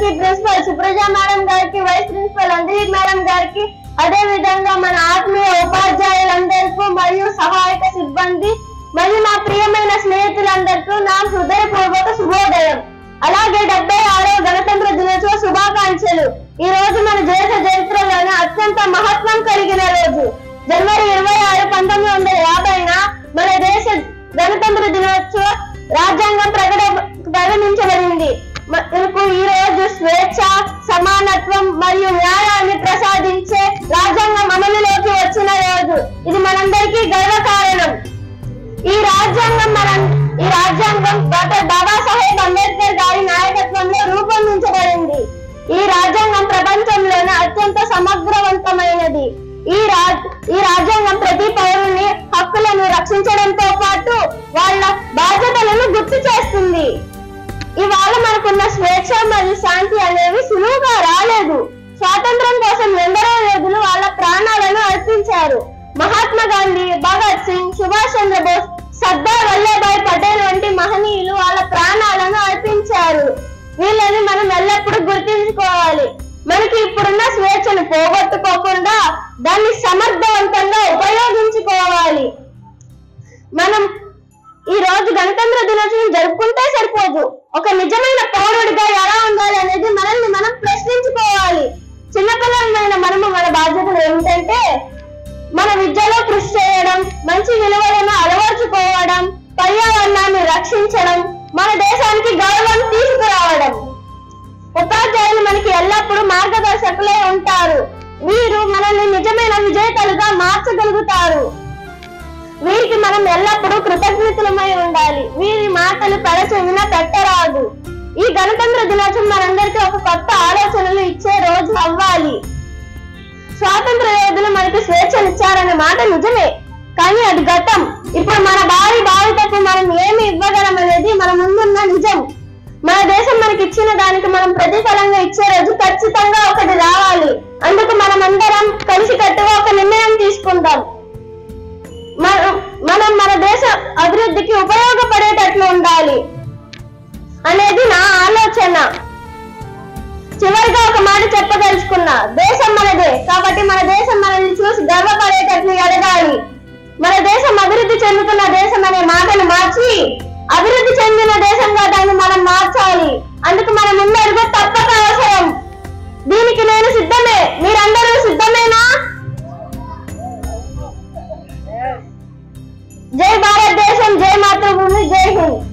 గారికి, principal Supraja madam గారికి, vice principal అంజలి madam గారికి, అదే విధంగా మన ఆత్మీయ ఉపాధ్యాయులందరికీ మరియు సహాయక సిబ్బంది మరియు నా ప్రియమైన స్నేహితులందరికీ నా హృదయపూర్వక శుభోదయం. అలాగే 76వ గణతంత్ర దినోత్సవ శుభాకాంక్షలు. ఈ రోజు మన దేశ చరిత్రలోనే అత్యంత మహత్వం కలిగిన రోజు. జనవరి 26, 1950 మన దేశ గణతంత్ర దినోత్సవ రాజ్యాంగం ప్రకటించబడింది. ఈ రోజు స్వేచ్ఛ, సమానత్వం మరియు న్యాయాన్ని ప్రసాదించే రాజ్యాంగం అమలులోకి వచ్చిన రోజు. ఇది మనందరికీ గర్వకారణం. ఈ రాజ్యాంగం డాక్టర్ బాబాసాహెబ్ అంబేద్కర్ గారి నాయకత్వంలో రూపొందించబడింది. ఈ రాజ్యాంగం ప్రపంచంలోనే అత్యంత సమగ్రవంతమైనది. ఈ రాజ్యాంగం ప్రతి పౌరుని హక్కులను రక్షించడంతో పాటు వాళ్ళ బాధ్యతలను గుర్తు చేస్తుంది. ఇవాళ మనకున్న స్వేచ్ఛ మరియు శాంతి అనేవి సులువుగా రాలేదు. స్వాతంత్రం కోసం ఎందరో యోధులు వాళ్ళ ప్రాణాలను అర్పించారు. మహాత్మా గాంధీ, భగత్ సింగ్, సుభాష్ చంద్రబోస్, సర్దార్ వల్లభాయ్ పటేల్ వంటి మహనీయులు వాళ్ళ ప్రాణాలను అర్పించారు. వీళ్ళని మనం ఎల్లప్పుడూ గుర్తుంచుకోవాలి. మనకి ఇప్పుడున్న స్వేచ్ఛను పోగొట్టుకోకుండా దాన్ని సమర్థవంతంగా ఉపయోగించుకోవాలి. మనం ఈ రోజు గణతంత్ర దినోత్సవం జరుపుకుంటే సరిపోదు. ఒక నిజమైన పౌరుడిగా ఎలా ఉండాలి అనేది మనల్ని మనం ప్రశ్నించుకోవాలి. చిన్నపిల్లలమైన మనము మన బాధ్యతలు ఏమిటంటే మన విద్యలో కృషి చేయడం, మంచి విలువలను అలవర్చుకోవడం, పర్యావరణాన్ని రక్షించడం, మన దేశానికి గౌరవం తీసుకురావడం. ఉపాధ్యాయులు మనకి ఎల్లప్పుడూ మార్గదర్శకులే ఉంటారు. వీరు మనల్ని నిజమైన విజేతలుగా మార్చగలుగుతారు. వీరికి మనం ఎల్లప్పుడూ కృతజ్ఞతలమై ఉండాలి. వీరి మాటలు పెడచెవిన పెట్టరాదు. ఈ గణతంత్ర దినోత్సవం మనందరికీ ఒక కొత్త ఆలోచనలు ఇచ్చే రోజు అవ్వాలి. స్వాతంత్ర యోధులు మనకి స్వేచ్ఛనిచ్చారనే మాట నిజమే, కానీ అది గతం. ఇప్పుడు మన భావితకు మనం ఏమి ఇవ్వగలం అనేది మన ముందున్న నిజం. మన దేశం మనకి ఇచ్చిన దానికి మనం ప్రతిఫలంగా ఇచ్చే రోజు ఖచ్చితంగా ఒకటి రావాలి. అందుకు మనం అందరం కలిసికట్టుగా ఒక నిర్ణయం తీసుకుందాం. మనం మన దేశ అభివృద్ధికి ఉపయోగపడేటట్లు ఉండాలి అనేది నా ఆలోచన. చివరిగా ఒక మాట చెప్పదలుచుకున్నా. దేశం మనదే కాబట్టి మన దేశం మనల్ని చూసి గర్వపడేటట్లు ఎదగాలి. మన దేశం అభివృద్ధి చెందుతున్న దేశం అనే మాటను మార్చి అభివృద్ధి చెందిన దేశంగా దాన్ని మనం మార్చాలి. అందుకు మన ముందడుగు తప్పక అవసరం. దీనికి నేను సిద్ధమే. మీరందరూ సిద్ధమేనా? జై భారతదేశం, జై మాతృభూమి, జై హింద్.